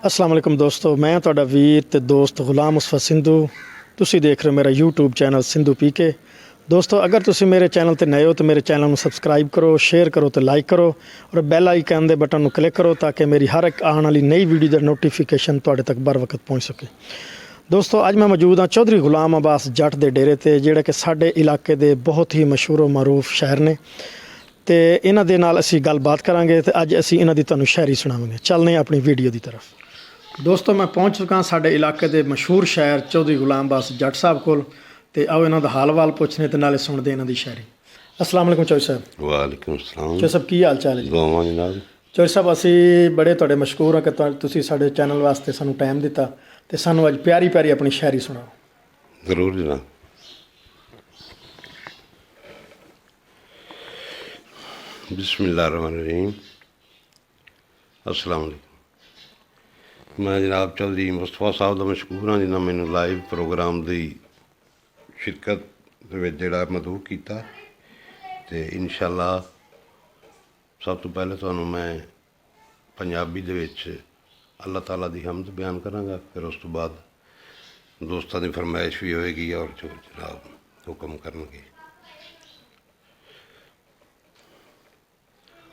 अस्सलाम वालेकुम दोस्तों, मैं ਤੁਹਾਡਾ ਵੀਰ ਤੇ ਦੋਸਤ ਗੁਲਾਮ ਮੁਸਤਫਾ ਸਿੰਧੂ। ਤੁਸੀਂ ਦੇਖ ਰਹੇ ਹੋ ਮੇਰਾ YouTube ਚੈਨਲ ਸਿੰਧੂ ਪੀਕੇ। ਦੋਸਤੋ, ਅਗਰ ਤੁਸੀਂ ਮੇਰੇ ਚੈਨਲ ਤੇ ਨਏ ਹੋ ਤਾਂ ਮੇਰੇ ਚੈਨਲ ਨੂੰ ਸਬਸਕ੍ਰਾਈਬ ਕਰੋ, ਸ਼ੇਅਰ ਕਰੋ ਤੇ ਲਾਈਕ ਕਰੋ ਔਰ ਬੈਲ ਆਈਕਨ ਦੇ ਬਟਨ ਨੂੰ ਕਲਿੱਕ ਕਰੋ ਤਾਂ ਕਿ ਮੇਰੀ ਹਰ ਇੱਕ ਆਉਣ ਵਾਲੀ ਨਈ ਵੀਡੀਓ ਦਾ ਨੋਟੀਫਿਕੇਸ਼ਨ ਤੁਹਾਡੇ ਤੱਕ ਬਰ ਵਕਤ ਪਹੁੰਚ ਸਕੇ। ਦੋਸਤੋ, ਅੱਜ ਮੈਂ ਮੌਜੂਦ ਹਾਂ ਚੌਧਰੀ ਗੁਲਾਮ ਅਬਾਸ ਜੱਟ ਦੇ ਡੇਰੇ ਤੇ, ਜਿਹੜਾ ਕਿ ਸਾਡੇ ਇਲਾਕੇ ਦੇ ਬਹੁਤ ਹੀ ਮਸ਼ਹੂਰ ਮਾਰੂਫ ਸ਼ਾਇਰ ਨੇ ਤੇ ਇਹਨਾਂ ਦੇ ਨਾਲ ਅਸੀਂ ਗੱਲਬਾਤ ਕਰਾਂਗੇ ਤੇ ਅੱਜ ਅਸੀਂ ਇਹਨਾਂ ਦੀ ਤੁਹਾਨੂੰ ਸ਼ਾਇਰੀ ਸੁਣਾਵਾਂਗੇ। ਚੱਲਦੇ ਹਾਂ ਆਪਣੀ ਵੀਡੀਓ ਦੀ ਤਰਫ। ਦੋਸਤੋ, मैं पहुंच चुका ਸਾਡੇ ਇਲਾਕੇ ਦੇ ਮਸ਼ਹੂਰ ਸ਼ਾਇਰ ਚੌਧਰੀ ਗੁਲਾਮ ਅਬਾਸ ਜੱਟ ਸਾਹਿਬ ਕੋਲ ਤੇ ਆਓ ਇਹਨਾਂ ਦਾ ਹਾਲ ਵਾਲ ਪੁੱਛਣੇ ਤੇ ਨਾਲੇ ਸੁਣਦੇ ਇਹਨਾਂ ਦੀ ਸ਼ਾਇਰੀ। अस्सलाम वालेकुम चौधरी साहब। वालेकुम सलाम। चौधरी साहब की हाल चाल है जी? दुआवां जनाब। चौधरी साहब, ਅਸੀਂ ਬੜੇ ਤੁਹਾਡੇ ਮਸ਼ਕੂਰ ਹਾਂ ਕਿ ਤੁਸੀਂ ਸਾਡੇ ਚੈਨਲ ਵਾਸਤੇ ਸਾਨੂੰ ਟਾਈਮ ਦਿੱਤਾ ਤੇ ਸਾਨੂੰ ਅੱਜ ਪਿਆਰੀ ਪਿਆਰੀ ਆਪਣੀ ਸ਼ਾਇਰੀ ਸੁਣਾਓ। ज़रूर जनाब। बिस्मिल्लाहिर्रहमानिर्रहीम। अस्सलाम वालेकुम। मैं जनाब चौधरी मुस्तफा साहब का मशकूर हाँ जिन्हें मैनू लाइव प्रोग्राम की शिरकत जोड़ा मदऊ किया। तो इंशाअल्लाह सब तो पहले तुहानू मैं पंजाबी दे विच अल्लाह ताला की हमद बयान करांगा, फिर उस तो बाद दोस्तों की फरमाइश भी होएगी और जो जनाब हुक्म करनगे।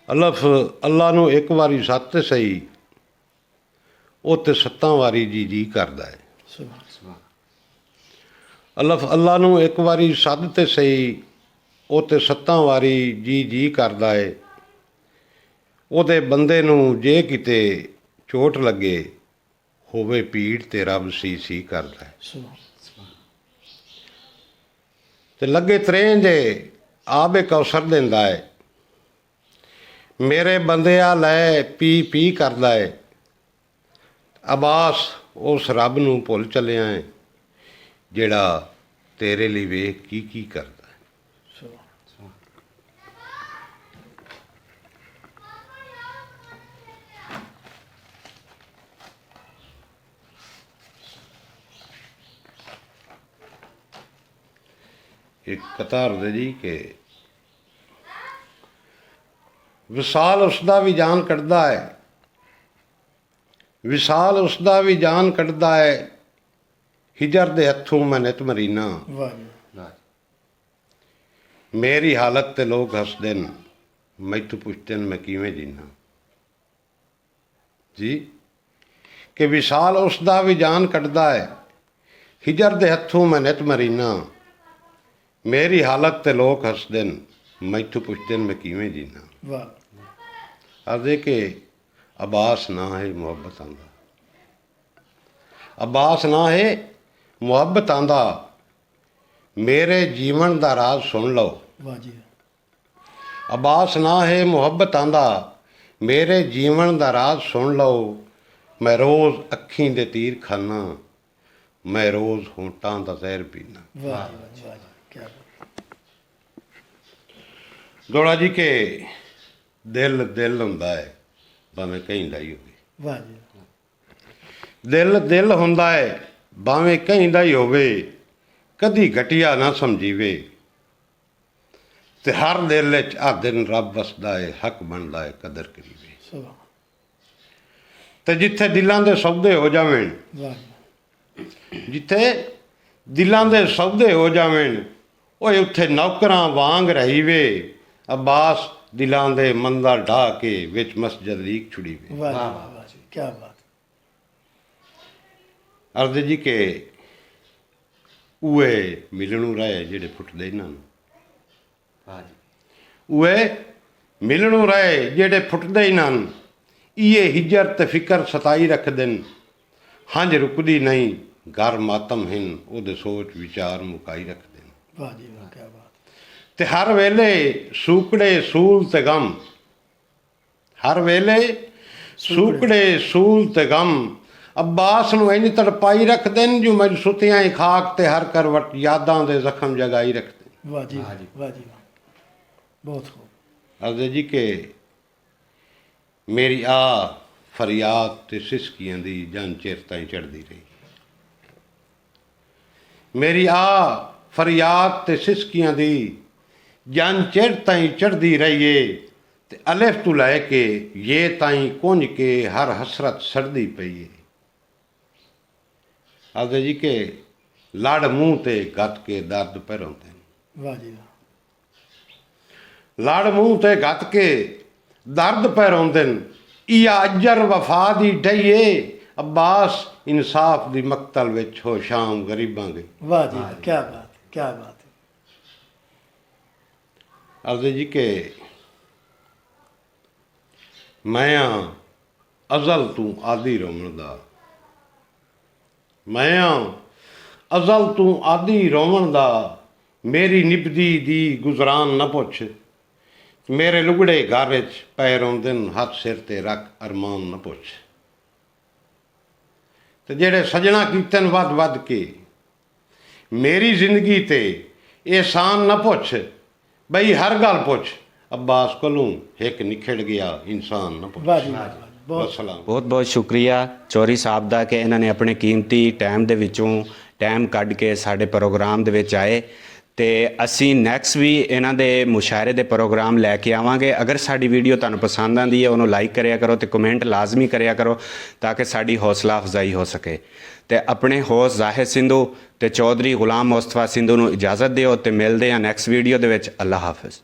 अल्लाह अल्लाह नू एक वारी सत्त सही, वो तो 7 वारी जी जी करदा है। अल्लाह नू एक वारी सद ते सही, वो तो 7 वारी जी जी करदा है। ਉਹਦੇ ਬੰਦੇ ਨੂੰ ਜੇ ਕਿਤੇ ਚੋਟ ਲੱਗੇ ਹੋਵੇ ਪੀੜ ਤੇ ਰੱਬ ਸੀ ਕਰਦਾ ਹੈ। ਤੇ ਲੱਗੇ ਤਰੇਂ ਜੇ ਆਬੇ ਕੌਸਰ ਦਿੰਦਾ ਹੈ। ਮੇਰੇ ਬੰਦਿਆ ਲੈ ਪੀ ਪੀ ਕਰਦਾ ਹੈ। ਅਬਾਸ ਉਸ ਰੱਬ ਨੂੰ ਭੁੱਲ ਚੱਲਿਆ ਹੈ ਜਿਹੜਾ ਤੇਰੇ ਲਈ ਵੇਖ ਕੀ ਕਰਦਾ। एक कतार दे जी के विसाल उसदा भी जान कटदा है, विसाल उसदा भी जान कटदा है। हिजर दे हथों मैं नित मरीना, मेरी हालत ते लोग हसदे न, मैथों पुछदे न मैं किवें जीना। जी कि विसाल उसदा भी जान कटदा है, हिजर दे हथों मैं नित मरीना, मेरी हालत ते लोग हसदे न, मैथों पुछदे न मैं किवें जीना। अर्दे के अब्बास ना है मुहब्बत आंदा, अब्बास ना है मुहब्बत आंदा, मेरे जीवन दा राज सुन लो। अब्बास ना है मुहब्बत आंदा, मेरे जीवन दा राज सुन लो। मैं रोज़ अखीं दे तीर खाना, मैं रोज़ होंटां दा जहर पीना। जोड़ा जी के दिल दिल हुंदा है भावें कहीं दा ही होवे। दिल दिल हुंदा है भावें कहीं दा ही होवे, कदी घटिया ना समझीवे। ते हर दिल विच हर दिन रब वसदा है, हक बनदा है कदर करीवे। ते जिथे दिलां दे सौदे हो जावें, जिथे दिलां दे सौदे हो जावें, ओए उत्थे नौकरां वांग रहीवे। अब्बास दिलां दे मंदा ढा के विच मस्जिद लीक छुड़ीवे। क्या बात। अर्ज जी के उए मिलणू रहे जेड़े फुटदे ना, उए मिलणू रहे जेड़े फुटदे ही नन। इये हिजर ते फिकर सताई रखदे न, हंज रुकदी नहीं घर मातम हिन, ओदे सोच विचार मुकाई रखदे न। वाह जी वाह, क्या बात। ते हर वेले सूकड़े सूल ते गम, हर वेले सूकड़े सूल ते गम। अब्बास नूं इंज तड़पाई रखदे न जो मैं सुतियां ही खाक ते हर करवट यादां दे जख्म जगाई रखदे। वाह जी वाह जी वाह, बहुत खूब। अर्ज़ जी के मेरी आ फरियाद ते सिसकियां दी जन चिर ताईं चढ़दी रही। मेरी आ फरियाद ते सिसकियां दी जन चिर ताईं चढ़दी रहिए। ते अलिफ तू लैके ये ताईं कुंज के हर हसरत सड़दी पई है। ਆਖਦੇ ਜੀ ਕਿ ਲੜ ਮੂੰਹ ਤੇ ਗੱਤ ਕੇ ਦਰਦ ਪਹਿਰਾਉਂਦੇ ਨੇ। ਵਾਹ ਜੀ ਵਾਹ। ਲੜ ਮੂੰਹ ਤੇ ਗੱਤ ਕੇ ਦਰਦ ਪਹਿਰਾਉਂਦੇ ਨੇ। ਇਹ ਅਜਰ ਵਫਾ ਦੀ ਢਈਏ ਅब्बास ਇਨਸਾਫ ਦੀ ਮਕਤਲ ਵਿੱਚ ਹੋ ਸ਼ਾਮ ਗਰੀਬਾਂ ਗਈ। ਵਾਹ ਜੀ ਵਾਹ, ਕੀ ਬਾਤ, ਕੀ ਬਾਤ ਹੈ। ਆਖਦੇ ਜੀ ਕਿ ਮੈਂ ਆ ਅਜ਼ਲ ਤੂੰ ਆਦੀ ਰੋਵਣ ਦਾ, ਮੈਂ ਆ ਅਜ਼ਲ ਤੂੰ ਆਦੀ ਰੋਵਣ ਦਾ, ਮੇਰੀ ਨਿਭਦੀ ਦੀ ਗੁਜ਼ਰਾਨ ਨਾ ਪੁੱਛ, ਮੇਰੇ ਲੁਗੜੇ ਘਰ ਵਿੱਚ ਪੈ ਰੋਂਦੇ ਨੇ, ਹੱਥ ਸਿਰ ਤੇ ਰੱਖ ਅਰਮਾਨ ਨਾ ਪੁੱਛ। ਤੇ ਜਿਹੜੇ ਸਜਣਾ ਕੀਤੇ ਨੇ ਵੱਧ ਵੱਧ ਕੇ, ਮੇਰੀ ਜ਼ਿੰਦਗੀ ਤੇ ਇਹਸਾਨ ਨਾ ਪੁੱਛ, ਬਈ ਹਰ ਗੱਲ ਪੁੱਛ, अब्बास कोलों एक निखड़ गया इंसान ना पुੱਛ। ਵਾਹ ਜੀ ਵਾਹ, ਬਹੁਤ ਸਲਾਮ। ਬਹੁਤ ਬਹੁਤ ਸ਼ੁਕਰੀਆ ਚੌਧਰੀ ਸਾਹਿਬ ਦਾ ਕਿ ਇਹਨਾਂ ਨੇ ਆਪਣੇ ਕੀਮਤੀ ਟਾਈਮ ਦੇ ਵਿੱਚੋਂ ਟਾਈਮ ਕੱਢ ਕੇ ਸਾਡੇ ਪ੍ਰੋਗਰਾਮ ਦੇ ਵਿੱਚ ਆਏ ਤੇ ਅਸੀਂ ਨੈਕਸਟ ਵੀ ਇਹਨਾਂ ਦੇ ਮੁਸ਼ਾਇਰੇ ਦੇ ਪ੍ਰੋਗਰਾਮ ਲੈ ਕੇ ਆਵਾਂਗੇ। ਅਗਰ ਸਾਡੀ ਵੀਡੀਓ ਤੁਹਾਨੂੰ ਪਸੰਦ ਆਉਂਦੀ ਹੈ ਉਹਨੂੰ ਲਾਈਕ ਕਰਿਆ ਕਰੋ ਤੇ ਕਮੈਂਟ ਲਾਜ਼ਮੀ ਕਰਿਆ ਕਰੋ ਤਾਂ ਕਿ ਸਾਡੀ ਹੌਸਲਾ ਅਫਜ਼ਾਈ ਹੋ ਸਕੇ। ਤੇ ਆਪਣੇ ਹੋਸਟ ਜ਼ਾਹਿਦ ਸਿੰਧੂ ਤੇ ਚੌਧਰੀ ਗੁਲਾਮ ਮੁਸਤਫਾ ਸਿੰਧੂ ਨੂੰ ਇਜਾਜ਼ਤ ਦਿਓ ਤੇ ਮਿਲਦੇ ਹਾਂ ਨੈਕਸਟ ਵੀਡੀਓ ਦੇ ਵਿੱਚ। ਅੱਲਾ ਹਾਫਿਜ਼।